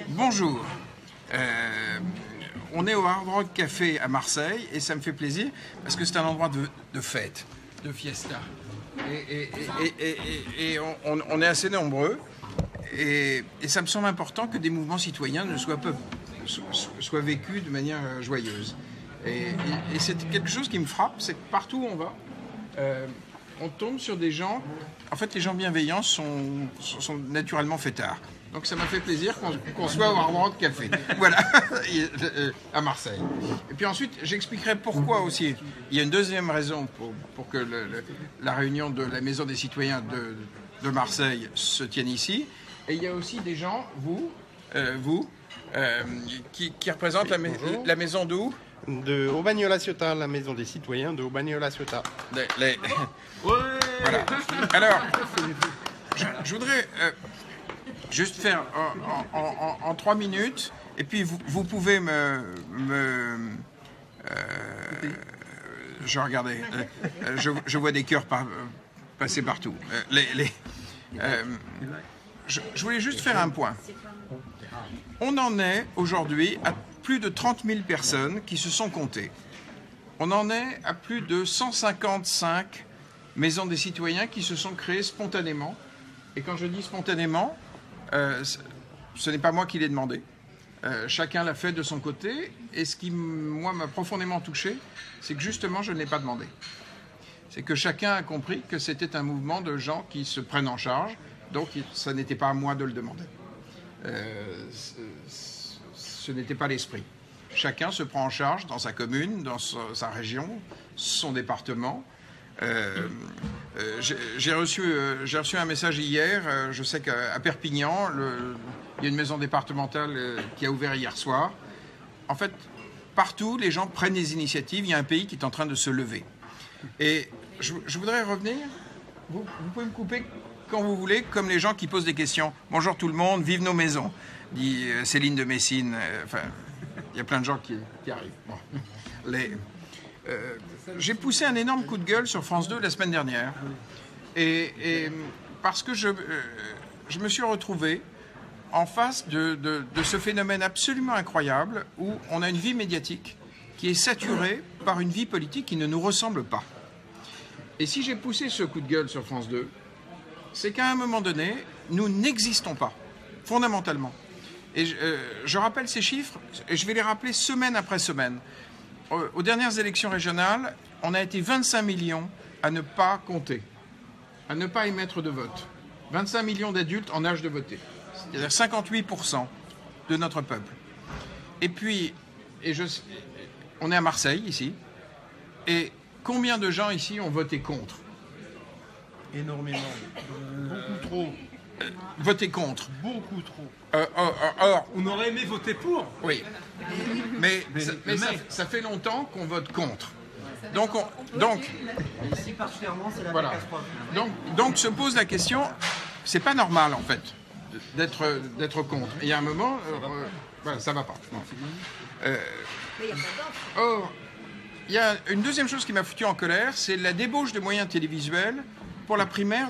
Bonjour, on est au Hard Rock Café à Marseille et ça me fait plaisir parce que c'est un endroit de fête, de fiesta. Et on est assez nombreux et ça me semble important que des mouvements citoyens ne soient soient vécus de manière joyeuse. Et c'est quelque chose qui me frappe, c'est que partout où on va, on tombe sur des gens. En fait, les gens bienveillants sont naturellement fêtards. Donc ça m'a fait plaisir qu'on soit au Hard Rock Café, voilà, à Marseille. Et puis ensuite, j'expliquerai pourquoi aussi. Il y a une deuxième raison pour que la réunion de la Maison des citoyens de Marseille se tienne ici. Et il y a aussi des gens, vous, qui représentent la maison d'où ? De Aubagnola-Ciotat, la Maison des citoyens de Aubagnola-Ciotat. Voilà. Alors, je voudrais juste faire en 3 minutes, et puis vous pouvez je regardais, je vois des cœurs passer partout. Je voulais juste faire un point. On en est aujourd'hui à plus de 30 000 personnes qui se sont comptées. On en est à plus de 155 maisons des citoyens qui se sont créées spontanément. Et quand je dis spontanément, ce n'est pas moi qui l'ai demandé. Chacun l'a fait de son côté. Et ce qui, moi, m'a profondément touché, c'est que justement, je ne l'ai pas demandé. C'est que chacun a compris que c'était un mouvement de gens qui se prennent en charge. Donc, ça n'était pas à moi de le demander. Ce n'était pas l'esprit. Chacun se prend en charge dans sa commune, dans sa région, son département. J'ai reçu un message hier. Je sais qu'à Perpignan, il y a une maison départementale qui a ouvert hier soir. En fait, partout, les gens prennent des initiatives. Il y a un pays qui est en train de se lever. Et je voudrais revenir. Vous pouvez me couper quand vous voulez, comme les gens qui posent des questions. Bonjour tout le monde, vive nos maisons, dit Céline de Messine. Enfin, il y a plein de gens qui arrivent. Bon. J'ai poussé un énorme coup de gueule sur France 2 la semaine dernière. Et parce que je me suis retrouvé en face de ce phénomène absolument incroyable où on a une vie médiatique qui est saturée par une vie politique qui ne nous ressemble pas. Et si j'ai poussé ce coup de gueule sur France 2, c'est qu'à un moment donné, nous n'existons pas, fondamentalement. Et je rappelle ces chiffres, et je vais les rappeler semaine après semaine. Aux dernières élections régionales, on a été 25 millions à ne pas compter, à ne pas émettre de vote. 25 millions d'adultes en âge de voter, c'est-à-dire 58% de notre peuple. Et puis, on est à Marseille, ici, et combien de gens ici ont voté contre ? Énormément. Beaucoup trop. Voter contre. Beaucoup trop. Or, on aurait aimé voter pour. Oui. Mais ça fait longtemps qu'on vote contre. Donc, ici particulièrement, c'est la voilà. Donc se pose la question, c'est pas normal en fait d'être contre. Et il y a un moment, voilà, ça va pas. Or, il y a une deuxième chose qui m'a foutu en colère, c'est la débauche de moyens télévisuels pour la primaire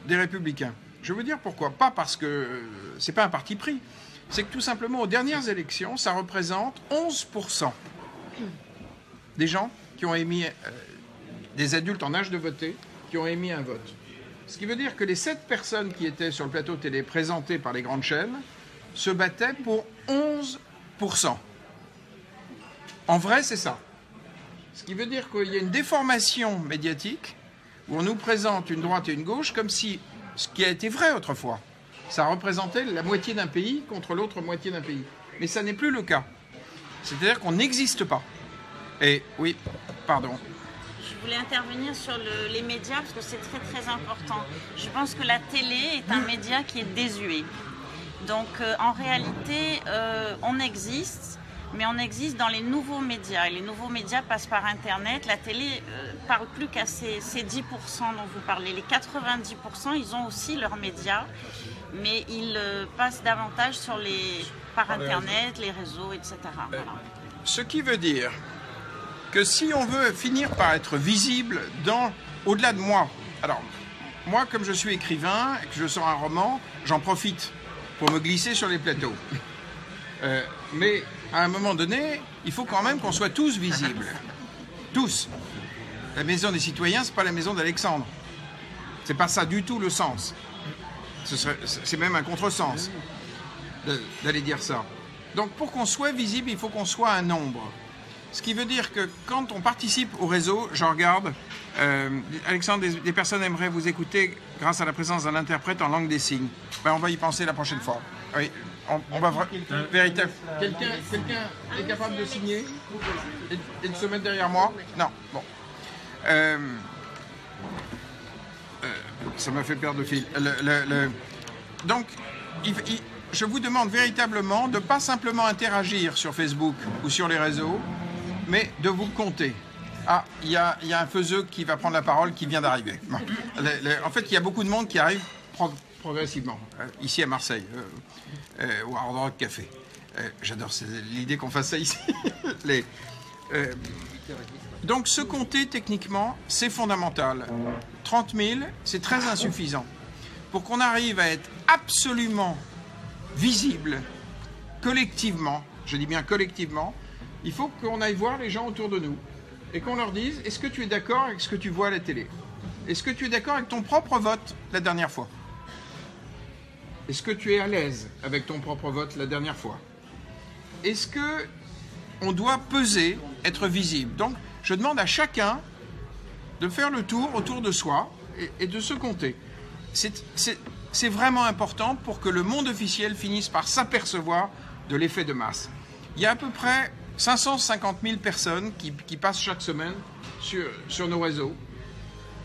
des Républicains. Je veux vous dire pourquoi. Pas parce que c'est pas un parti pris. C'est que tout simplement, aux dernières élections, ça représente 11% des gens qui ont émis, des adultes en âge de voter, qui ont émis un vote. Ce qui veut dire que les 7 personnes qui étaient sur le plateau télé présentées par les grandes chaînes se battaient pour 11%. En vrai, c'est ça. Ce qui veut dire qu'il y a une déformation médiatique où on nous présente une droite et une gauche comme si ce qui a été vrai autrefois, ça représentait la moitié d'un pays contre l'autre moitié d'un pays. Mais ça n'est plus le cas. C'est-à-dire qu'on n'existe pas. Et oui, pardon. Je voulais intervenir sur les médias parce que c'est très très important. Je pense que la télé est un média qui est désuet. Donc en réalité, on existe. Mais on existe dans les nouveaux médias. Et les nouveaux médias passent par Internet. La télé parle plus qu'à ces 10% dont vous parlez. Les 90%, ils ont aussi leurs médias, mais ils passent davantage par Internet, les réseaux, etc. Voilà. Ce qui veut dire que si on veut finir par être visible au-delà de moi, alors moi, comme je suis écrivain et que je sors un roman, j'en profite pour me glisser sur les plateaux. Mais à un moment donné, il faut quand même qu'on soit tous visibles. Tous. La maison des citoyens, c'est pas la maison d'Alexandre. C'est pas ça du tout le sens. C'est même un contresens d'aller dire ça. Donc pour qu'on soit visible, il faut qu'on soit un nombre. Ce qui veut dire que quand on participe au réseau, je regarde, Alexandre, des personnes aimeraient vous écouter grâce à la présence d'un interprète en langue des signes. Ben, on va y penser la prochaine fois. Oui, on va véritablement. Quelqu'un est capable de signer et de se mettre derrière moi? Non, bon. Ça m'a fait perdre le fil. Donc, je vous demande véritablement de ne pas simplement interagir sur Facebook ou sur les réseaux, mais de vous compter. Ah, il y a un faiseux qui va prendre la parole qui vient d'arriver. Bon. En fait, il y a beaucoup de monde qui arrive progressivement, ici à Marseille, au Hard Rock Café. J'adore l'idée qu'on fasse ça ici. Donc, se compter, techniquement, c'est fondamental. 30 000, c'est très insuffisant. Pour qu'on arrive à être absolument visible, collectivement, je dis bien collectivement, il faut qu'on aille voir les gens autour de nous et qu'on leur dise, est-ce que tu es d'accord avec ce que tu vois à la télé? Est-ce que tu es d'accord avec ton propre vote la dernière fois? Est-ce que tu es à l'aise avec ton propre vote la dernière fois? Est-ce que on doit peser, être visible? Donc, je demande à chacun de faire le tour autour de soi et de se compter. C'est vraiment important pour que le monde officiel finisse par s'apercevoir de l'effet de masse. Il y a à peu près 550 000 personnes qui passent chaque semaine sur nos réseaux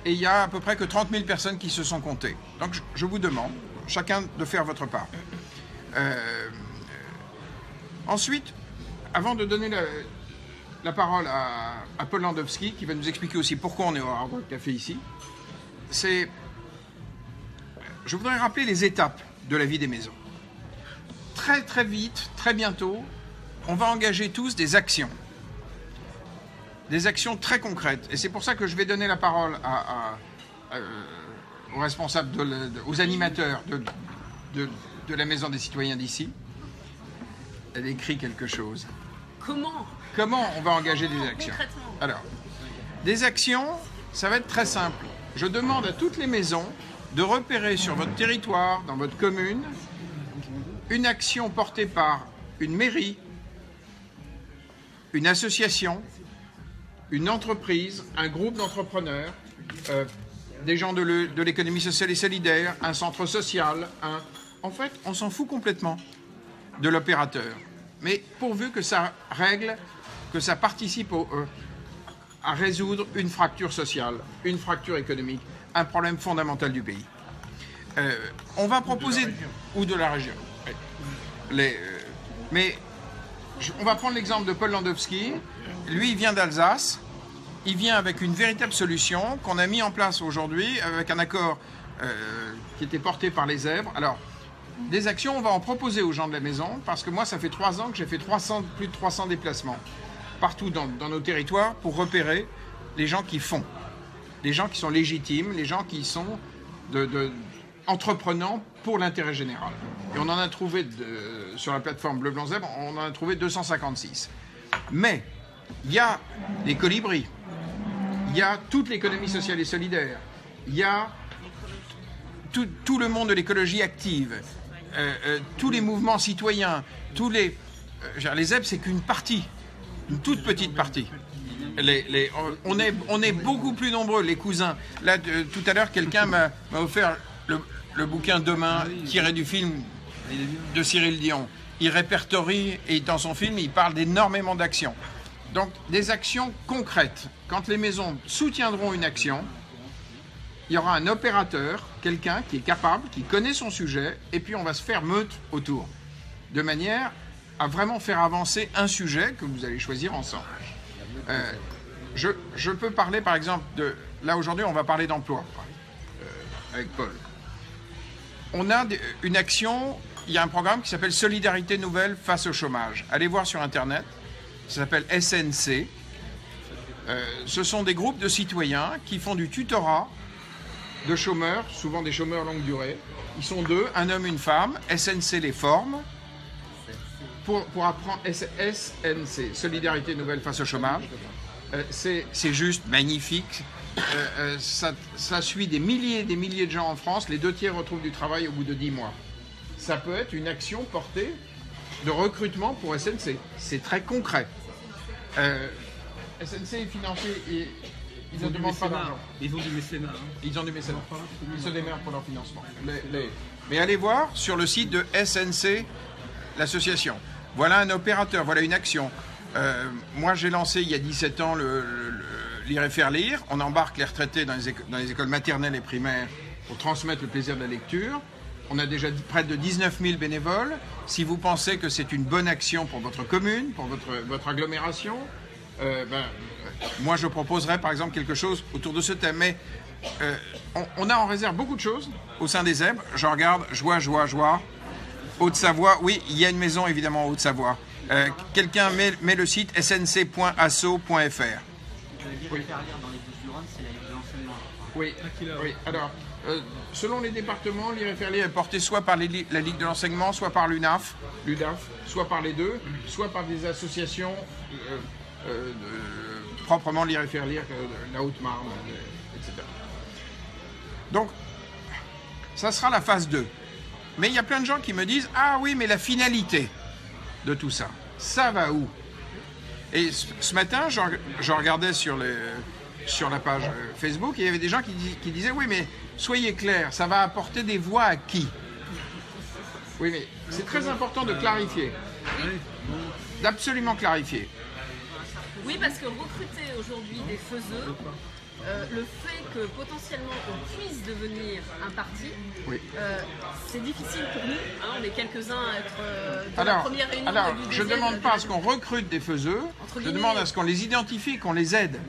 et il y a à peu près que 30 000 personnes qui se sont comptées. Donc je vous demande, chacun, de faire votre part. Ensuite, avant de donner la parole à Paul Landowski, qui va nous expliquer aussi pourquoi on est au Hard Rock Café ici, je voudrais rappeler les étapes de la vie des maisons. Très très vite, très bientôt, on va engager tous des actions très concrètes. Et c'est pour ça que je vais donner la parole aux responsables, aux animateurs de la Maison des Citoyens d'ici. Elle écrit quelque chose. Comment on va engager des actions? Alors, des actions, ça va être très simple. Je demande à toutes les maisons de repérer sur votre territoire, dans votre commune, une action portée par une mairie, une association, une entreprise, un groupe d'entrepreneurs, des gens de l'économie sociale et solidaire, un centre social. En fait, on s'en fout complètement de l'opérateur. Mais pourvu que ça règle, que ça participe à résoudre une fracture sociale, une fracture économique, un problème fondamental du pays. On va proposer... Ou de la région. Mais on va prendre l'exemple de Paul Landowski. Lui, il vient d'Alsace. Il vient avec une véritable solution qu'on a mis en place aujourd'hui avec un accord qui était porté par les Zèbres. Alors, des actions, on va en proposer aux gens de la maison parce que moi, ça fait 3 ans que j'ai fait plus de 300 déplacements partout dans nos territoires pour repérer les gens qui font, les gens qui sont légitimes, les gens qui sont entreprenants pour l'intérêt général. Et on en a trouvé, sur la plateforme Bleu Blanc Zèbre, on en a trouvé 256. Mais il y a les colibris, il y a toute l'économie sociale et solidaire, il y a tout le monde de l'écologie active, tous les mouvements citoyens, les Zèbres, c'est qu'une partie, une toute petite partie. On est beaucoup plus nombreux, les cousins. Là, tout à l'heure, quelqu'un m'a offert le bouquin Demain, tiré du film de Cyril Dion. Il répertorie, et dans son film, il parle d'énormément d'actions. Donc, des actions concrètes. Quand les maisons soutiendront une action, il y aura un opérateur, quelqu'un qui est capable, qui connaît son sujet, et puis on va se faire meute autour, de manière à vraiment faire avancer un sujet que vous allez choisir ensemble. Je peux parler, par exemple, là aujourd'hui, on va parler d'emploi, avec Paul. On a une action, il y a un programme qui s'appelle Solidarité Nouvelle face au chômage. Allez voir sur Internet, ça s'appelle SNC. Ce sont des groupes de citoyens qui font du tutorat de chômeurs, souvent des chômeurs longue durée. Ils sont 2, un homme, une femme. SNC les forme pour apprendre SNC, Solidarité Nouvelle face au chômage. C'est juste magnifique. Ça suit des milliers et des milliers de gens en France. Les 2/3 retrouvent du travail au bout de 10 mois. Ça peut être une action portée de recrutement pour SNC. C'est très concret. SNC est financé et ils ne demandent pas d'argent. Ils ont du mécénat. Ils ont du mécénat. Ils se démerdent pour leur financement. Mais allez voir sur le site de SNC, l'association. Voilà un opérateur, voilà une action. Moi, j'ai lancé il y a 17 ans Lire et faire lire. On embarque les retraités dans les écoles maternelles et primaires pour transmettre le plaisir de la lecture. On a déjà près de 19 000 bénévoles. Si vous pensez que c'est une bonne action pour votre commune, pour votre agglomération, moi je proposerais par exemple quelque chose autour de ce thème. Mais on a en réserve beaucoup de choses au sein des Zèbres. Je regarde, joie. Haute-Savoie, oui, il y a une maison évidemment en Haute-Savoie. Quelqu'un met le site snc.asso.fr. Oui. Faire lire dans les Bouches-du-Rhône, c'est la Ligue de l'enseignement. Oui. Alors, selon les départements, Lire et faire lire est porté soit par la Ligue de l'enseignement, soit par l'UDAF, soit par les deux, soit par des associations proprement Lire et faire lire, la Haute-Marne, etc. Donc, ça sera la phase 2. Mais il y a plein de gens qui me disent « Ah oui, mais la finalité de tout ça, ça va où ?» Et ce matin, je regardais sur la page Facebook et il y avait des gens qui disaient « Oui, mais soyez clairs, ça va apporter des voix à qui ?» Oui, mais c'est très important de clarifier, d'absolument clarifier. Oui, parce que recruter aujourd'hui des faiseux, le fait que potentiellement on puisse devenir un parti, c'est difficile pour nous. Hein, on est quelques-uns à être dans la première réunion. Alors, je ne demande pas à ce qu'on recrute des faiseux, je demande à ce qu'on les identifie, qu'on les aide.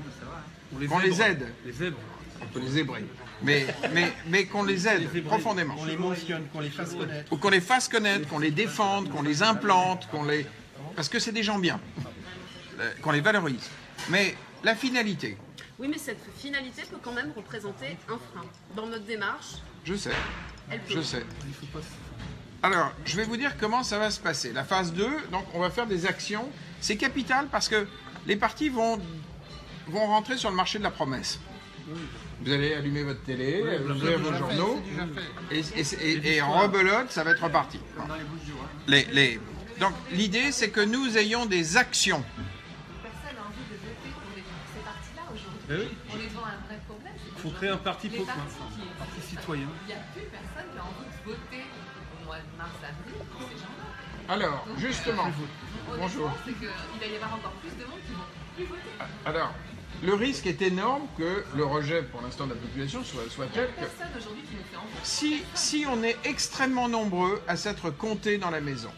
Qu'on les aide. Les zèbres. On peut les zébrer. Mais qu'on les aide profondément. Qu'on les mentionne, qu'on les fasse connaître. Ou qu'on les fasse connaître, qu'on les défende, qu'on les implante, parce que c'est des gens bien. Qu'on les valorise. Mais la finalité. Oui, mais cette finalité peut quand même représenter un frein. Dans notre démarche, je sais. Il faut pas... Alors, je vais vous dire comment ça va se passer. La phase 2, donc on va faire des actions. C'est capital parce que les partis vont rentrer sur le marché de la promesse. Vous allez allumer votre télé, ouvrir vos journaux, et en rebelote, ça va être reparti. Donc, l'idée, c'est que nous ayons des actions. Personne n'a envie de voter pour ces partis-là aujourd'hui. On est devant un vrai problème. Il faut créer un parti pour parti citoyen. Il n'y a plus personne qui a envie de voter au mois de mars-avril pour ces gens-là. Alors, justement, bonjour. C'est qu'il va y avoir encore plus de monde qui ne vont plus voter. Alors, le risque est énorme que le rejet, pour l'instant, de la population soit tel que... Il n'y a personne aujourd'hui qui nous fait envie. Si on est extrêmement nombreux à s'être comptés dans la maison,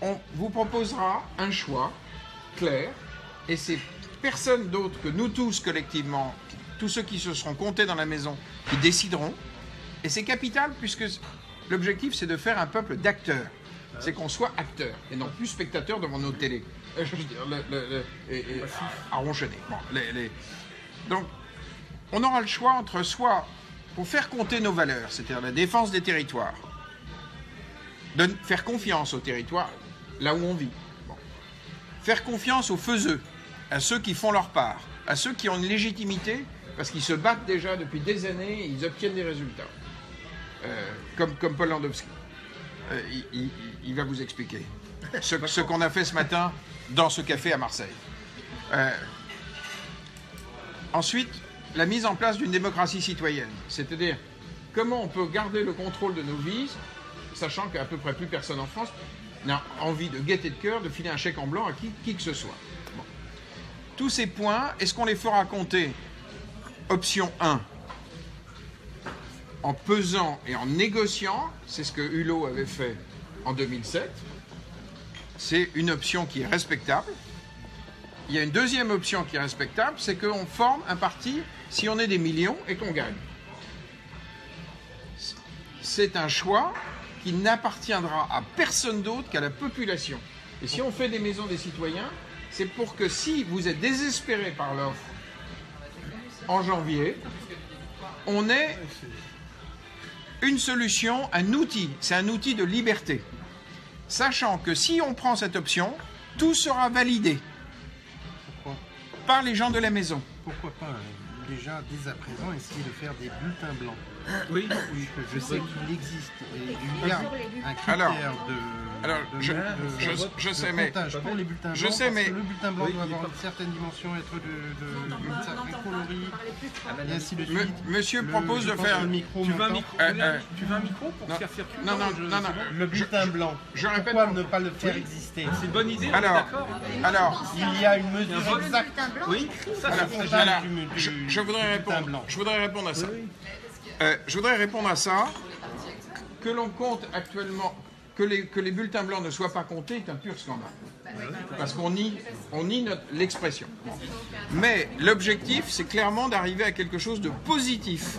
on vous proposera un choix clair, et c'est personne d'autre que nous tous collectivement, tous ceux qui se seront comptés dans la maison, qui décideront. Et c'est capital puisque l'objectif c'est de faire un peuple d'acteurs. C'est qu'on soit acteurs et non plus spectateurs devant nos télés. Je veux dire, à ronchonner. Bon, donc, on aura le choix entre soit pour faire compter nos valeurs, c'est-à-dire la défense des territoires, de faire confiance aux territoires là où on vit. Bon. Faire confiance aux faiseux, à ceux qui font leur part, à ceux qui ont une légitimité, parce qu'ils se battent déjà depuis des années et ils obtiennent des résultats. Comme Paul Landowski. Il va vous expliquer ce qu'on a fait ce matin dans ce café à Marseille. Ensuite, la mise en place d'une démocratie citoyenne, c'est-à-dire comment on peut garder le contrôle de nos vies, sachant qu'à peu près plus personne en France n'a envie de gaieté de cœur de filer un chèque en blanc à qui que ce soit. Bon. Tous ces points, est-ce qu'on les fera compter? Option 1, en pesant et en négociant, c'est ce que Hulot avait fait en 2007, c'est une option qui est respectable. Il y a une deuxième option qui est respectable, c'est qu'on forme un parti si on est des millions et qu'on gagne. C'est un choix qui n'appartiendra à personne d'autre qu'à la population. Et si on fait des maisons des citoyens, c'est pour que si vous êtes désespéré par l'offre en janvier, on est une solution, un outil. C'est un outil de liberté. Sachant que si on prend cette option, tout sera validé par les gens de la maison. Pourquoi pas déjà, dès à présent, essayer de faire des bulletins blancs? Oui. Je sais qu'il existe et il y a un critère je sais, mais comptage pour les bulletins blancs, je sais, mais parce que le bulletin blanc doit avoir une certaine dimension, être de certains coloris, et ainsi de suite. Monsieur propose de faire... Tu veux un micro pour faire circuler? Non. Le bulletin blanc, je répète, pourquoi ne pas le faire exister? C'est une bonne idée, alors, il y a une mesure exacte. Oui, ça je voudrais répondre à ça. Je voudrais répondre à ça. Que l'on compte actuellement, que les bulletins blancs ne soient pas comptés est un pur scandale. Parce qu'on nie l'expression. Mais l'objectif, c'est clairement d'arriver à quelque chose de positif.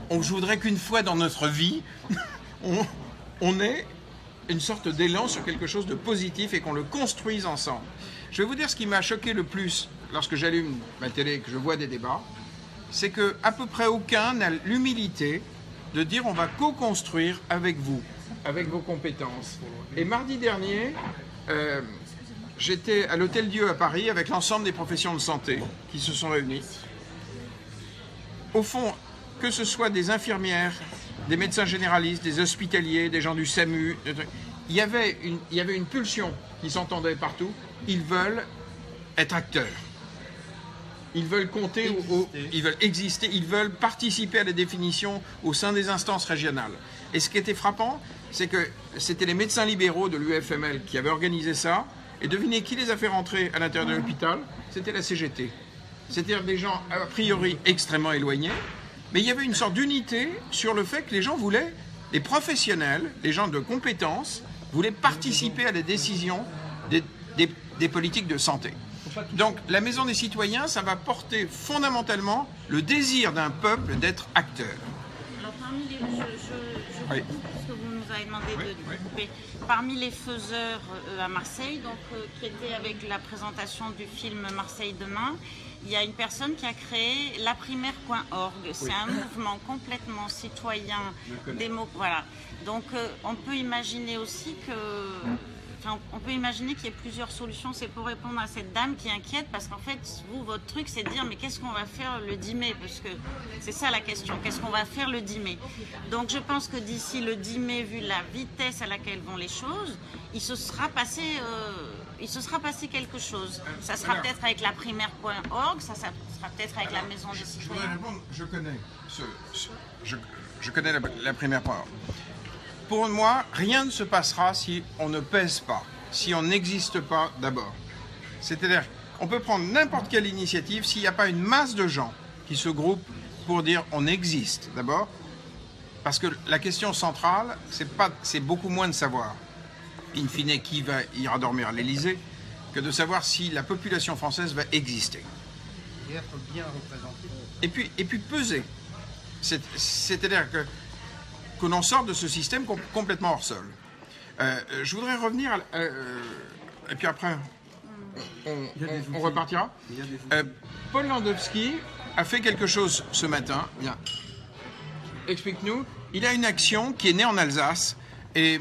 Je voudrais qu'une fois dans notre vie, on ait une sorte d'élan sur quelque chose de positif et qu'on le construise ensemble. Je vais vous dire ce qui m'a choqué le plus lorsque j'allume ma télé et que je vois des débats, c'est qu'à peu près aucun n'a l'humilité de dire on va co-construire avec vous, avec vos compétences. Et mardi dernier, j'étais à l'Hôtel Dieu à Paris avec l'ensemble des professions de santé qui se sont réunies. Au fond, que ce soit des infirmières, des médecins généralistes, des hospitaliers, des gens du SAMU, il y avait une pulsion qui s'entendait partout. Ils veulent être acteurs. Ils veulent compter, ils veulent exister, ils veulent participer à la définition au sein des instances régionales. Et ce qui était frappant, c'est que c'était les médecins libéraux de l'UFML qui avaient organisé ça. Et devinez qui les a fait rentrer à l'intérieur de l'hôpital? C'était la CGT. C'est-à-dire des gens a priori extrêmement éloignés. Mais il y avait une sorte d'unité sur le fait que les gens voulaient, les professionnels, les gens de compétences, voulaient participer à la décision des politiques de santé. Donc la Maison des Citoyens, ça va porter fondamentalement le désir d'un peuple d'être acteur. Alors parmi les... Oui. Parce que vous nous avez demandé de couper. Parmi les faiseurs à Marseille, donc, qui était avec la présentation du film Marseille demain, il y a une personne qui a créé laprimaire.org. C'est un mouvement complètement citoyen. Voilà. Donc on peut imaginer aussi que... Enfin, on peut imaginer qu'il y ait plusieurs solutions. C'est pour répondre à cette dame qui inquiète, parce qu'en fait, vous, votre truc, c'est de dire, mais qu'est-ce qu'on va faire le 10 mai? Parce que c'est ça la question, qu'est-ce qu'on va faire le 10 mai? Donc je pense que d'ici le 10 mai, vu la vitesse à laquelle vont les choses, il se sera passé quelque chose. Ça sera peut-être avec laprimaire.org, ça sera peut-être avec la Maison des Citoyens. Je voudrais répondre, je connais laprimaire.org. Pour moi, rien ne se passera si on ne pèse pas, si on n'existe pas d'abord. C'est-à-dire, on peut prendre n'importe quelle initiative s'il n'y a pas une masse de gens qui se groupent pour dire on existe d'abord. Parce que la question centrale, c'est beaucoup moins de savoir, in fine, qui ira dormir à l'Élysée, que de savoir si la population française va exister. Et être bien représenté. Et puis peser. C'est-à-dire que l'on sorte de ce système complètement hors sol. Je voudrais revenir et puis après on repartira. Paul Landowski a fait quelque chose ce matin. Bien. Explique-nous. Il a une action qui est née en Alsace et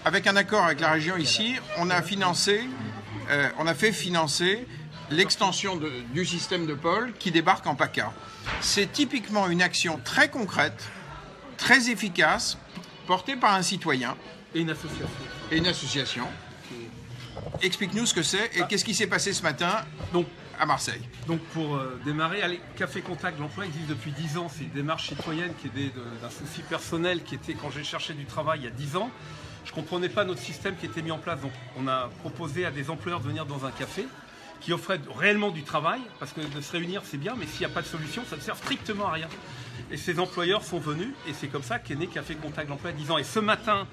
avec un accord avec la région ici, on a fait financer l'extension du système de Paul qui débarque en PACA. C'est typiquement une action très concrète, très efficace, portée par un citoyen. Et une association. Et une association. Explique-nous ce que c'est et qu'est-ce qui s'est passé ce matin à Marseille. Donc pour démarrer, Café Contact l'emploi existe depuis 10 ans. C'est une démarche citoyenne qui est d'un souci personnel qui était quand j'ai cherché du travail il y a 10 ans. Je ne comprenais pas notre système qui était mis en place. Donc on a proposé à des employeurs de venir dans un café qui offrait réellement du travail, parce que de se réunir c'est bien, mais s'il n'y a pas de solution, ça ne sert strictement à rien. Et ces employeurs sont venus, et c'est comme ça qu'est né Café Contact l'emploi il y a 10 ans. Et ce matin,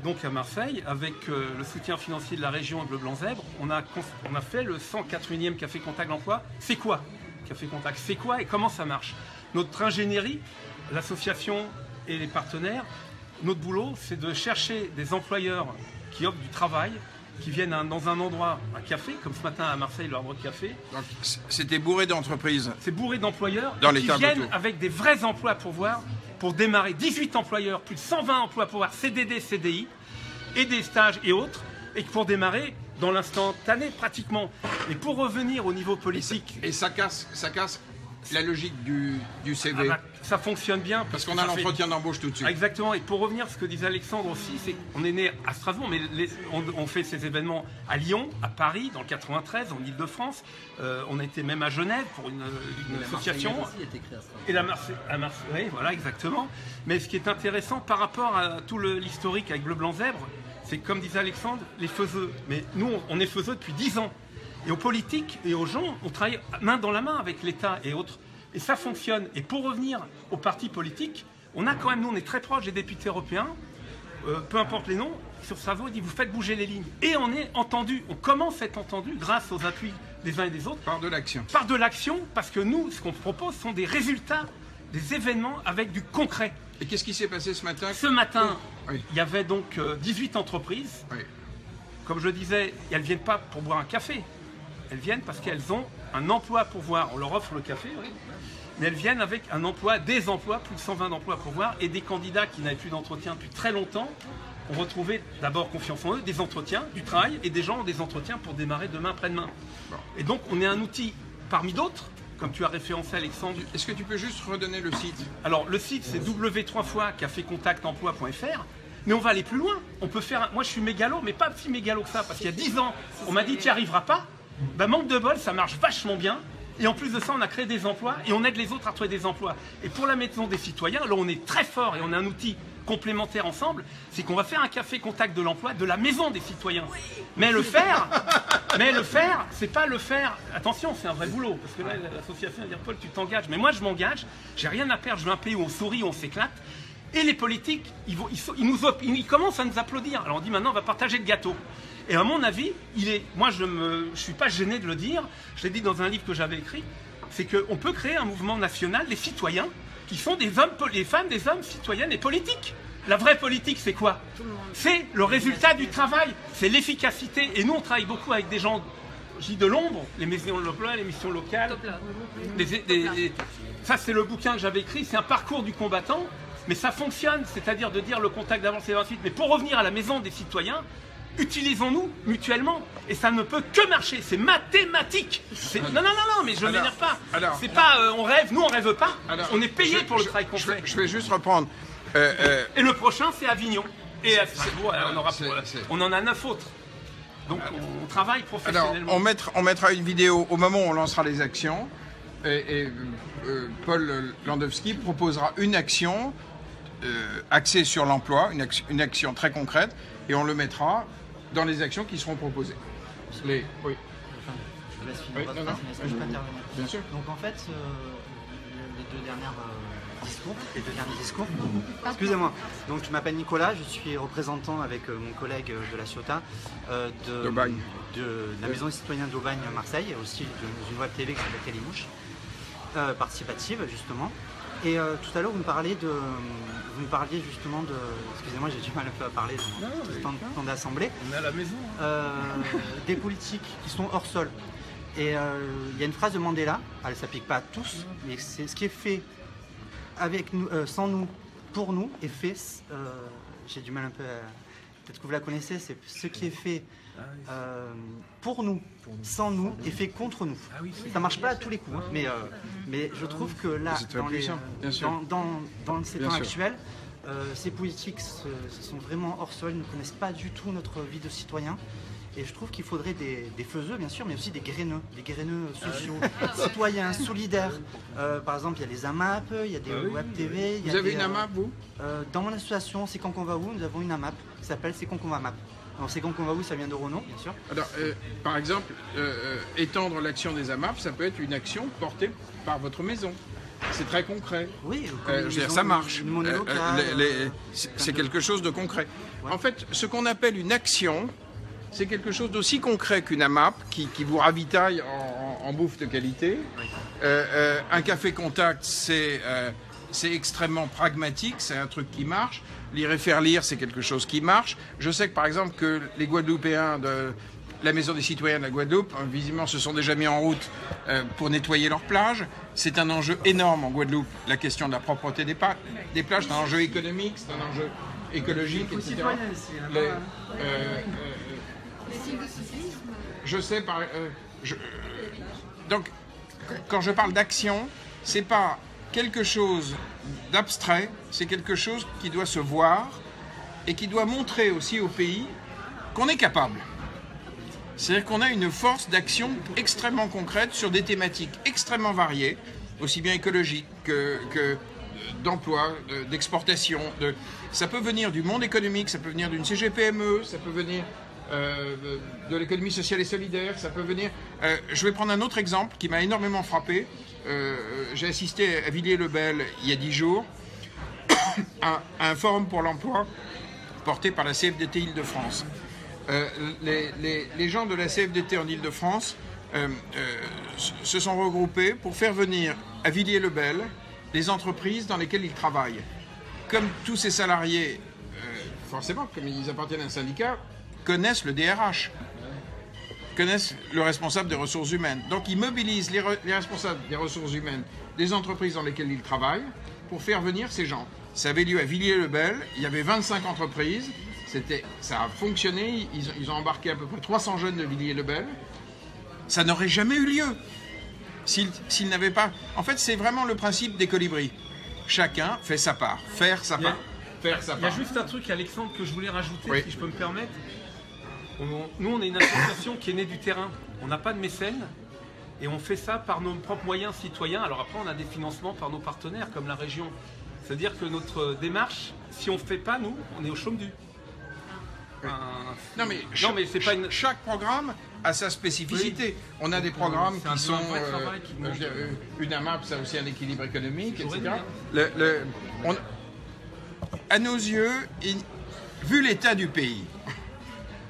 donc à Marseille, avec le soutien financier de la région Bleu Blanc Zèbre, on a fait le 181e Café Contact l'emploi. C'est quoi Café Contact? C'est quoi et comment ça marche? Notre ingénierie, l'association et les partenaires, notre boulot, c'est de chercher des employeurs qui offrent du travail qui viennent dans un endroit, un café, comme ce matin à Marseille, le Havre Café. Donc, c'était bourré d'entreprises. C'est bourré d'employeurs Dans les qui tables viennent autour. avec des vrais emplois à pourvoir pour démarrer. 18 employeurs, plus de 120 emplois à pourvoir, CDD, CDI, et des stages et autres, et pour démarrer dans l'instantané pratiquement. Et pour revenir au niveau politique... Et ça casse la logique du CV. Ça fonctionne bien. Parce qu'on a l'entretien d'embauche tout de suite. Exactement. Et pour revenir à ce que disait Alexandre aussi, c'est qu'on est né à Strasbourg, mais on fait ces événements à Lyon, à Paris, dans le 93, en Ile-de-France. On a été même à Genève pour une association. Et la Marseille, oui, voilà, exactement. Mais ce qui est intéressant par rapport à tout l'historique avec Bleu Blanc Zèbre, c'est comme disait Alexandre, les faiseux. Mais nous, on est faiseux depuis 10 ans. Et aux politiques et aux gens, on travaille main dans la main avec l'État et autres. Et ça fonctionne. Et pour revenir aux partis politiques, on a quand même, nous, on est très proches des députés européens, peu importe les noms, sur Strasbourg, il dit vous faites bouger les lignes. Et on est entendu, on commence à être entendu grâce aux appuis des uns et des autres. Par de l'action. Par de l'action, parce que nous, ce qu'on propose sont des résultats, des événements avec du concret. Et qu'est-ce qui s'est passé ce matin? Ce matin, oui. Il y avait donc 18 entreprises. Oui. Comme je le disais, elles ne viennent pas pour boire un café. Elles viennent parce qu'elles ont un emploi à pourvoir. On leur offre le café, oui. Mais elles viennent avec un emploi, des emplois, plus de 120 emplois à pourvoir, et des candidats qui n'avaient plus d'entretien depuis très longtemps ont retrouvé d'abord confiance en eux, des entretiens, du travail, et des gens ont des entretiens pour démarrer demain, après-demain. Bon. Et donc on est un outil parmi d'autres, comme tu as référencé Alexandre. Est-ce que tu peux juste redonner le site? Alors le site c'est w3fois-cafécontactemploi.fr. Mais on va aller plus loin. On peut faire. Moi je suis mégalo, mais pas si mégalo que ça, parce qu'il y a 10 ans, on m'a dit tu n'y arriveras pas. Ben, manque de bol, ça marche vachement bien. Et en plus de ça, on a créé des emplois et on aide les autres à trouver des emplois. Et pour la maison des citoyens, là on est très fort et on a un outil complémentaire ensemble, c'est qu'on va faire un café contact de l'emploi de la maison des citoyens. Mais le faire, c'est pas le faire. Attention, c'est un vrai boulot. Parce que là, l'association va dire Paul, tu t'engages. Mais moi je m'engage, j'ai rien à perdre, je veux un pays où on sourit, où on s'éclate. Et les politiques, ils commencent à nous applaudir. Alors on dit maintenant on va partager le gâteau. Et à mon avis, moi je suis pas gêné de le dire, je l'ai dit dans un livre que j'avais écrit, c'est qu'on peut créer un mouvement national des citoyens qui sont des hommes, des femmes, des hommes, citoyennes et politiques. La vraie politique, c'est quoi? C'est le résultat du travail, c'est l'efficacité. Et nous, on travaille beaucoup avec des gens, je dis de l'ombre, les maisons de l'emploi, les missions locales. Ça, c'est le bouquin que j'avais écrit, c'est un parcours du combattant. Mais ça fonctionne, c'est-à-dire de dire le contact d'avant c'est 28. Mais pour revenir à la maison des citoyens, utilisons-nous mutuellement. Et ça ne peut que marcher, c'est mathématique. Non, mais je ne m'énerve pas. C'est pas on rêve, nous on rêve pas. On est payé pour le travail qu'on fait. Je vais juste reprendre. Et le prochain c'est Avignon. Et à Strasbourg, on en a 9 autres. Donc on travaille professionnellement. Alors on mettra une vidéo au moment où on lancera les actions. Paul Landowski proposera une action axée sur l'emploi, une action très concrète, et on le mettra dans les actions qui seront proposées. Oui. Je laisse finir votre phrase, mais est-ce que je peux intervenir? Bien sûr. Donc en fait, les deux derniers discours, excusez-moi. Donc je m'appelle Nicolas, je suis représentant avec mon collègue de la Ciotat de la Maison des citoyens d'Aubagne Marseille, et aussi d'une web TV qui s'appelle Télémouche, participative justement. Et tout à l'heure vous me parliez justement de... Excusez-moi, j'ai du mal un peu à parler dans ce temps d'assemblée. On est à la maison. Des politiques qui sont hors sol. Et il y a une phrase de Mandela, elle ne s'applique pas à tous, mais c'est ce qui est fait avec nous, sans nous, pour nous, est fait... j'ai du mal un peu à... Peut-être que vous la connaissez, c'est ce qui est fait pour nous, sans nous, est fait contre nous. Ça marche pas à tous les coups, hein, mais je trouve que là, dans ces temps actuels, ces politiques sont vraiment hors sol, ne connaissent pas du tout notre vie de citoyen. Et je trouve qu'il faudrait des faiseux, bien sûr, mais aussi des graineux sociaux, citoyens, solidaires. Par exemple, il y a les AMAP, il y a des web TV. Vous avez une AMAP, vous? Dans mon association C'est quand qu'on va où, nous avons une AMAP qui s'appelle C'est quand qu'on va MAP. Alors C'est quand qu'on va où, ça vient de Renault, bien sûr. Alors, par exemple, étendre l'action des AMAP, ça peut être une action portée par votre maison. C'est très concret. Oui, je veux dire, ça marche. C'est quelque chose de concret. Ouais. En fait, ce qu'on appelle une action, c'est quelque chose d'aussi concret qu'une AMAP qui vous ravitaille en bouffe de qualité. Un café contact, c'est extrêmement pragmatique, c'est un truc qui marche. lire et faire lire, c'est quelque chose qui marche. Je sais que, par exemple, que les Guadeloupéens de la Maison des Citoyens de la Guadeloupe, visiblement, se sont déjà mis en route pour nettoyer leurs plages. C'est un enjeu énorme en Guadeloupe, la question de la propreté des plages. C'est un enjeu économique, c'est un enjeu écologique, etc. Je sais, donc, quand je parle d'action, c'est pas quelque chose d'abstrait, c'est quelque chose qui doit se voir et qui doit montrer aussi au pays qu'on est capable. C'est-à-dire qu'on a une force d'action extrêmement concrète sur des thématiques extrêmement variées, aussi bien écologiques que d'emploi, d'exportation. Ça peut venir du monde économique, ça peut venir d'une CGPME, ça peut venir de l'économie sociale et solidaire, ça peut venir... je vais prendre un autre exemple qui m'a énormément frappé. J'ai assisté à Villiers-le-Bel il y a 10 jours à un forum pour l'emploi porté par la CFDT Île-de-France. Les gens de la CFDT en Île-de-France se sont regroupés pour faire venir à Villiers-le-Bel les entreprises dans lesquelles ils travaillent. Comme tous ces salariés, forcément, comme ils appartiennent à un syndicat, connaissent le DRH, connaissent le responsable des ressources humaines. Donc ils mobilisent les responsables des ressources humaines des entreprises dans lesquelles ils travaillent pour faire venir ces gens. Ça avait lieu à Villiers-le-Bel, il y avait 25 entreprises, ça a fonctionné, ils ont embarqué à peu près 300 jeunes de Villiers-le-Bel. Ça n'aurait jamais eu lieu s'ils n'avaient pas... En fait, c'est vraiment le principe des colibris. Chacun fait sa part, faire sa part. Il y a juste un truc, Alexandre, que je voulais rajouter, si je peux me permettre. Nous, on est une association qui est née du terrain. On n'a pas de mécènes et on fait ça par nos propres moyens citoyens. Alors après, on a des financements par nos partenaires, comme la région. C'est-à-dire que notre démarche, si on ne fait pas, nous, on est au chaume du. Non mais c'est pas chaque programme a sa spécificité. Oui. On a des programmes qui sont... UNAMAP, ça a aussi un équilibre économique, etc. À nos yeux, vu l'état du pays...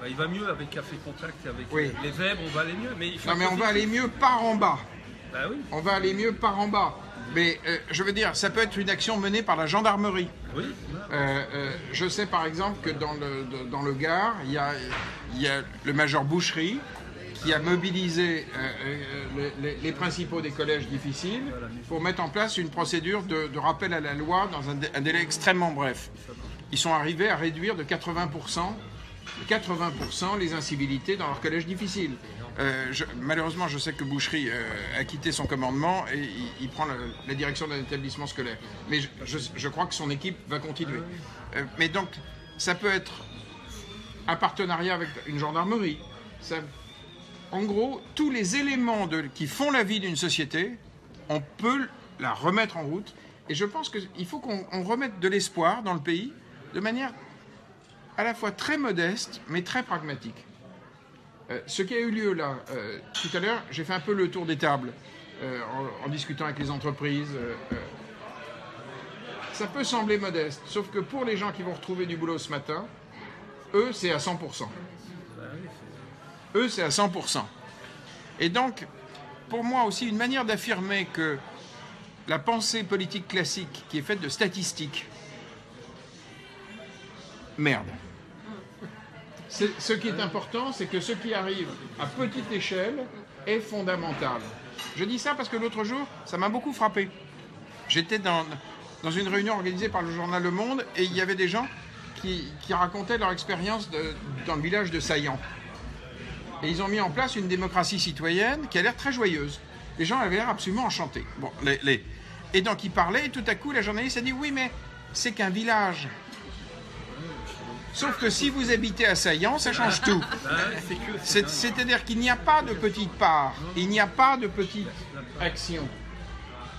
il va mieux avec Café Contact, avec les Zèbres, on va aller mieux. Mais on va aller mieux par en bas. Oui. On va aller mieux par en bas. Mais je veux dire, ça peut être une action menée par la gendarmerie. Oui. Je sais par exemple que dans le Gard, il y a le major Boucherie qui a mobilisé les principaux des collèges difficiles pour mettre en place une procédure de rappel à la loi dans un délai extrêmement bref. Ils sont arrivés à réduire de 80% les incivilités dans leur collège difficile. Malheureusement, je sais que Boucherie a quitté son commandement et il prend la direction d'un établissement scolaire. Mais je crois que son équipe va continuer. Mais donc, ça peut être un partenariat avec une gendarmerie. En gros, tous les éléments qui font la vie d'une société, on peut la remettre en route. Et je pense qu'il faut qu'on remette de l'espoir dans le pays de manière à la fois très modeste, mais très pragmatique. Ce qui a eu lieu là, tout à l'heure, j'ai fait un peu le tour des tables en discutant avec les entreprises. Ça peut sembler modeste, sauf que pour les gens qui vont retrouver du boulot ce matin, eux, c'est à 100%. Eux, c'est à 100%. Et donc, pour moi aussi, une manière d'affirmer que la pensée politique classique, qui est faite de statistiques, merde. Ce qui est important, c'est que ce qui arrive à petite échelle est fondamental. Je dis ça parce que l'autre jour, ça m'a beaucoup frappé. J'étais dans une réunion organisée par le journal Le Monde et il y avait des gens qui racontaient leur expérience dans le village de Saillant. Et ils ont mis en place une démocratie citoyenne qui a l'air très joyeuse. Les gens avaient l'air absolument enchantés. Bon, Et donc ils parlaient et tout à coup, la journaliste a dit « Oui, mais c'est qu'un village ». Sauf que si vous habitez à Saillant, ça change tout. C'est-à-dire qu'il n'y a pas de petite part, il n'y a pas de petite action.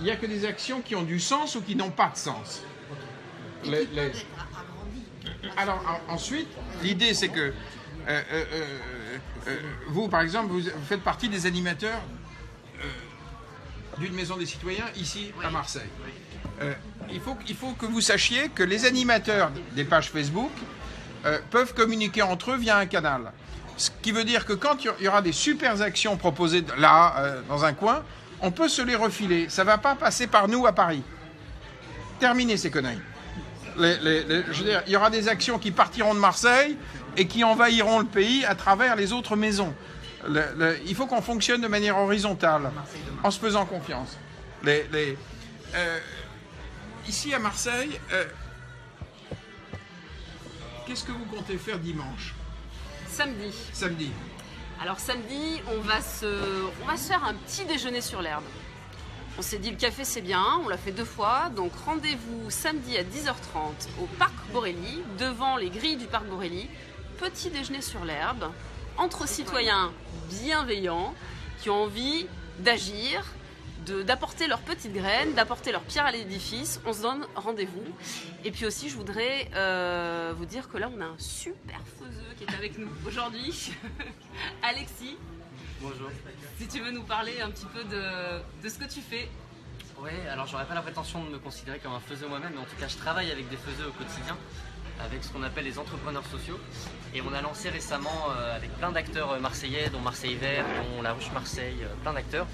Il n'y a que des actions qui ont du sens ou qui n'ont pas de sens. Alors ensuite, l'idée c'est que vous, par exemple, vous faites partie des animateurs d'une maison des citoyens ici à Marseille. Il faut que vous sachiez que les animateurs des pages Facebook peuvent communiquer entre eux via un canal. Ce qui veut dire que quand il y aura des super actions proposées là, dans un coin, on peut se les refiler. Ça ne va pas passer par nous à Paris. Terminez ces conneries. Je veux dire, il y aura des actions qui partiront de Marseille et qui envahiront le pays à travers les autres maisons. Il faut qu'on fonctionne de manière horizontale, en se faisant confiance. Ici à Marseille, qu'est-ce que vous comptez faire dimanche? Samedi. Samedi. Alors samedi, on va se faire un petit déjeuner sur l'herbe. On s'est dit le café c'est bien, on l'a fait 2 fois, donc rendez-vous samedi à 10h30 au Parc Borelli, devant les grilles du Parc Borelli. Petit déjeuner sur l'herbe, entre citoyens bienveillants qui ont envie d'agir, d'apporter leurs petites graines, d'apporter leur pierre à l'édifice. On se donne rendez-vous. Et puis aussi, je voudrais vous dire que là, on a un super faiseux qui est avec nous aujourd'hui. Alexis. Bonjour. Si tu veux nous parler un petit peu de ce que tu fais. Oui, alors j'aurais pas la prétention de me considérer comme un faiseux moi-même, mais en tout cas, je travaille avec des faiseux au quotidien, avec ce qu'on appelle les entrepreneurs sociaux. Et on a lancé récemment, avec plein d'acteurs marseillais, dont Marseille Vert, dont La Ruche Marseille, plein d'acteurs,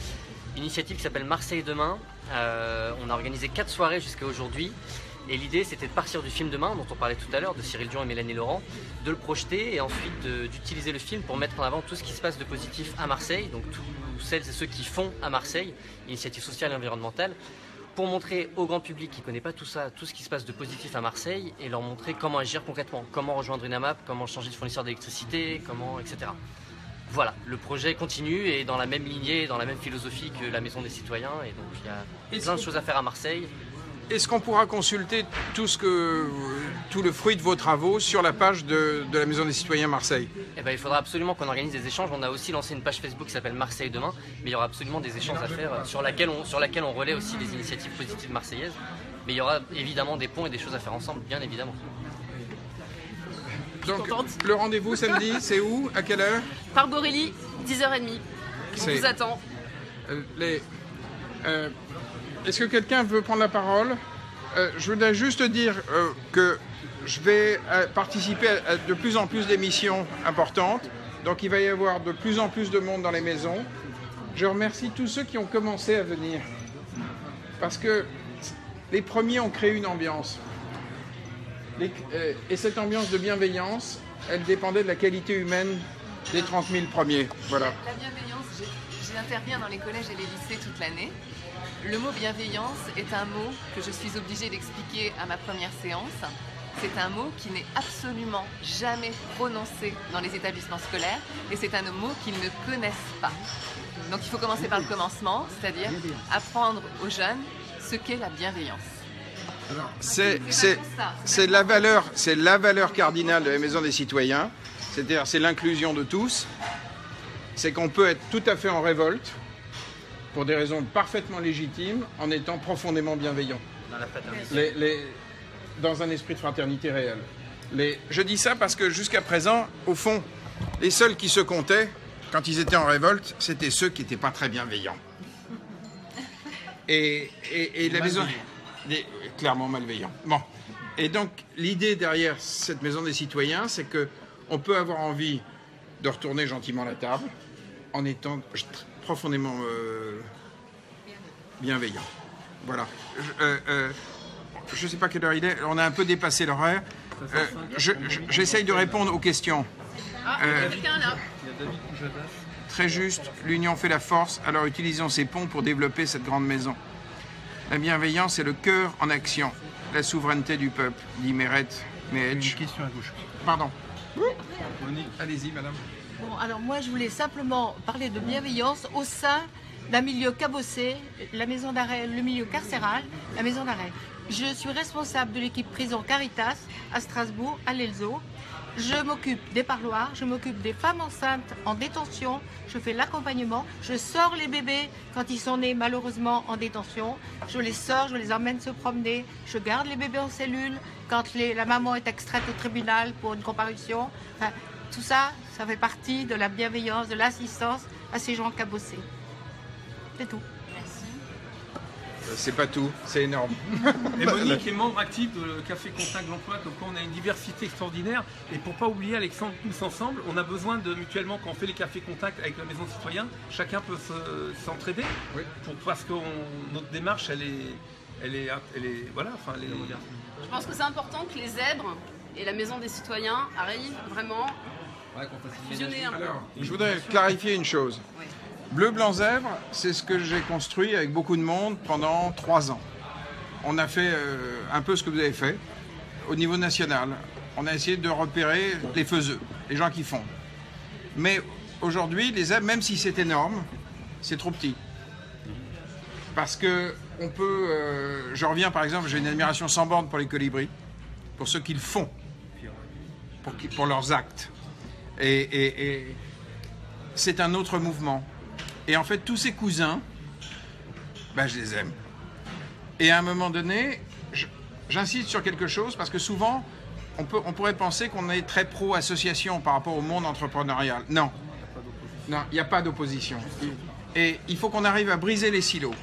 une initiative qui s'appelle Marseille Demain. On a organisé 4 soirées jusqu'à aujourd'hui. Et l'idée, c'était de partir du film Demain, dont on parlait tout à l'heure, de Cyril Dion et Mélanie Laurent, de le projeter et ensuite d'utiliser le film pour mettre en avant tout ce qui se passe de positif à Marseille, donc tous celles et ceux qui font à Marseille, initiative sociale et environnementale, pour montrer au grand public qui ne connaît pas tout ça, tout ce qui se passe de positif à Marseille, et leur montrer comment agir concrètement, comment rejoindre une AMAP, comment changer de fournisseur d'électricité, etc. Voilà, le projet continue et dans la même lignée, dans la même philosophie que la Maison des Citoyens, et donc il y a plein de choses à faire à Marseille. Est-ce qu'on pourra consulter tout le fruit de vos travaux sur la page de la Maison des Citoyens Marseille? Eh ben, il faudra absolument qu'on organise des échanges. On a aussi lancé une page Facebook qui s'appelle Marseille Demain, mais il y aura absolument des échanges à faire sur laquelle on relaie aussi les initiatives positives marseillaises. Mais il y aura évidemment des ponts et des choses à faire ensemble, bien évidemment. Donc, le rendez-vous samedi, c'est où? À quelle heure? Parc Borelli, 10h30. On vous attend. Est-ce que quelqu'un veut prendre la parole? Je voudrais juste dire que je vais participer à de plus en plus d'émissions importantes. Donc il va y avoir de plus en plus de monde dans les maisons. Je remercie tous ceux qui ont commencé à venir. Parce que les premiers ont créé une ambiance. Et cette ambiance de bienveillance, elle dépendait de la qualité humaine des 30 000 premiers. Voilà. La bienveillance, j'interviens dans les collèges et les lycées toute l'année. Le mot bienveillance est un mot que je suis obligée d'expliquer à ma première séance. C'est un mot qui n'est absolument jamais prononcé dans les établissements scolaires et c'est un mot qu'ils ne connaissent pas. Donc il faut commencer par le commencement, c'est-à-dire apprendre aux jeunes ce qu'est la bienveillance. C'est la valeur cardinale de la Maison des Citoyens, c'est-à-dire c'est l'inclusion de tous, c'est qu'on peut être tout à fait en révolte pour des raisons parfaitement légitimes en étant profondément bienveillant. Dans un esprit de fraternité réel. Je dis ça parce que jusqu'à présent, au fond, les seuls qui se comptaient, quand ils étaient en révolte, c'était ceux qui n'étaient pas très bienveillants. Et la maison... Clairement malveillants. Bon. Et donc, l'idée derrière cette Maison des Citoyens, c'est qu'on peut avoir envie de retourner gentiment la table en étant profondément bienveillant. Voilà. Je ne sais pas quelle heure il est, on a un peu dépassé l'horaire. J'essaye de répondre aux questions. Quelqu'un là. Très juste, l'union fait la force, alors utilisons ces ponts pour développer cette grande maison. La bienveillance est le cœur en action, la souveraineté du peuple, dit Meret Mehedj. Une question à gauche. Pardon. Allez-y, madame. Bon, alors moi, je voulais simplement parler de bienveillance au sein d'un milieu cabossé, la maison d'arrêt, le milieu carcéral, la maison d'arrêt. Je suis responsable de l'équipe prison Caritas à Strasbourg, à l'Elzo. Je m'occupe des parloirs, je m'occupe des femmes enceintes en détention, je fais l'accompagnement, je sors les bébés quand ils sont nés malheureusement en détention, je les sors, je les emmène se promener, je garde les bébés en cellule quand la maman est extraite au tribunal pour une comparution. Enfin, tout ça, ça fait partie de la bienveillance, de l'assistance à ces gens cabossés. C'est tout. C'est pas tout, c'est énorme. Et Monique est membre actif de Café Contact l'Emploi, comme quoi on a une diversité extraordinaire. Et pour pas oublier, Alexandre, tous ensemble, on a besoin de mutuellement, quand on fait les cafés Contact avec la Maison Citoyen, chacun peut s'entraider. Oui. Parce que notre démarche, elle est voilà, enfin, elle est moderne. Je pense que c'est important que les zèbres et la Maison des Citoyens arrivent vraiment fusionner un peu. Alors, je voudrais clarifier une chose. Oui. Bleu, blanc, zèbre, c'est ce que j'ai construit avec beaucoup de monde pendant 3 ans. On a fait un peu ce que vous avez fait au niveau national. On a essayé de repérer les faiseux, les gens qui font. Mais aujourd'hui, les zèbres, même si c'est énorme, c'est trop petit. Parce que on peut... je reviens par exemple, j'ai une admiration sans borne pour les colibris, pour ceux qui le font, pour leurs actes. Et c'est un autre mouvement. Et en fait, tous ces cousins, ben, je les aime. Et à un moment donné, j'insiste sur quelque chose, parce que souvent, on pourrait penser qu'on est très pro-association par rapport au monde entrepreneurial. Non. Non, il n'y a pas d'opposition. Et il faut qu'on arrive à briser les silos.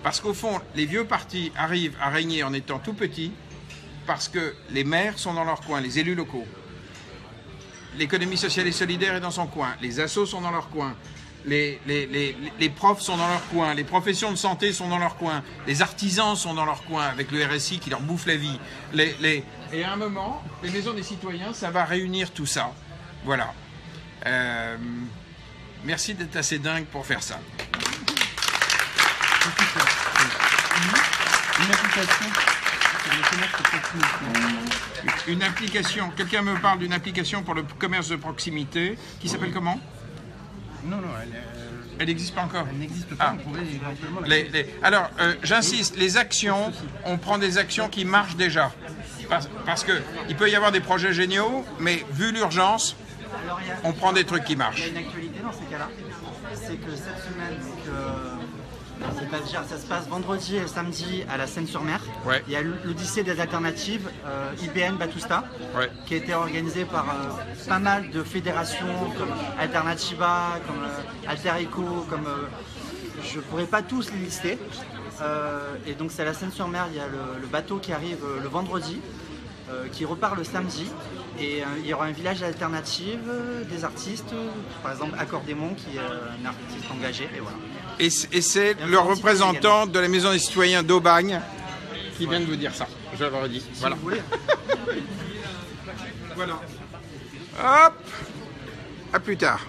Parce qu'au fond, les vieux partis arrivent à régner en étant tout petits, parce que les maires sont dans leur coin, les élus locaux. L'économie sociale et solidaire est dans son coin, les assos sont dans leur coin, les profs sont dans leur coin, les professions de santé sont dans leur coin, les artisans sont dans leur coin avec le RSI qui leur bouffe la vie. Et à un moment, les maisons des citoyens, ça va réunir tout ça. Voilà. Merci d'être assez dingue pour faire ça. Une application, quelqu'un me parle d'une application pour le commerce de proximité qui s'appelle comment? Non, elle n'existe pas encore. Elle n'existe pas, on pourrait éventuellement Alors, j'insiste, les actions, on prend des actions qui marchent déjà. Parce qu'il peut y avoir des projets géniaux, mais vu l'urgence, on prend des trucs qui marchent. Il y a une actualité dans ces cas-là, c'est que cette semaine, ça se passe vendredi et samedi à la Seine-sur-Mer. Ouais. Il y a l'Odyssée des alternatives, IBN Batusta, ouais, qui a été organisée par pas mal de fédérations comme Alternativa, comme Alter Eco, comme je ne pourrais pas tous les lister. Et donc c'est à la Seine-sur-Mer, il y a le bateau qui arrive le vendredi, qui repart le samedi. Et il y aura un village alternatif, des artistes, par exemple Accordémon qui est un artiste engagé, et voilà. Et c'est le représentant de la Maison des Citoyens d'Aubagne qui vient de vous dire ça. Je l'aurais dit. Si voilà. Vous voulez. Voilà. Hop. À plus tard.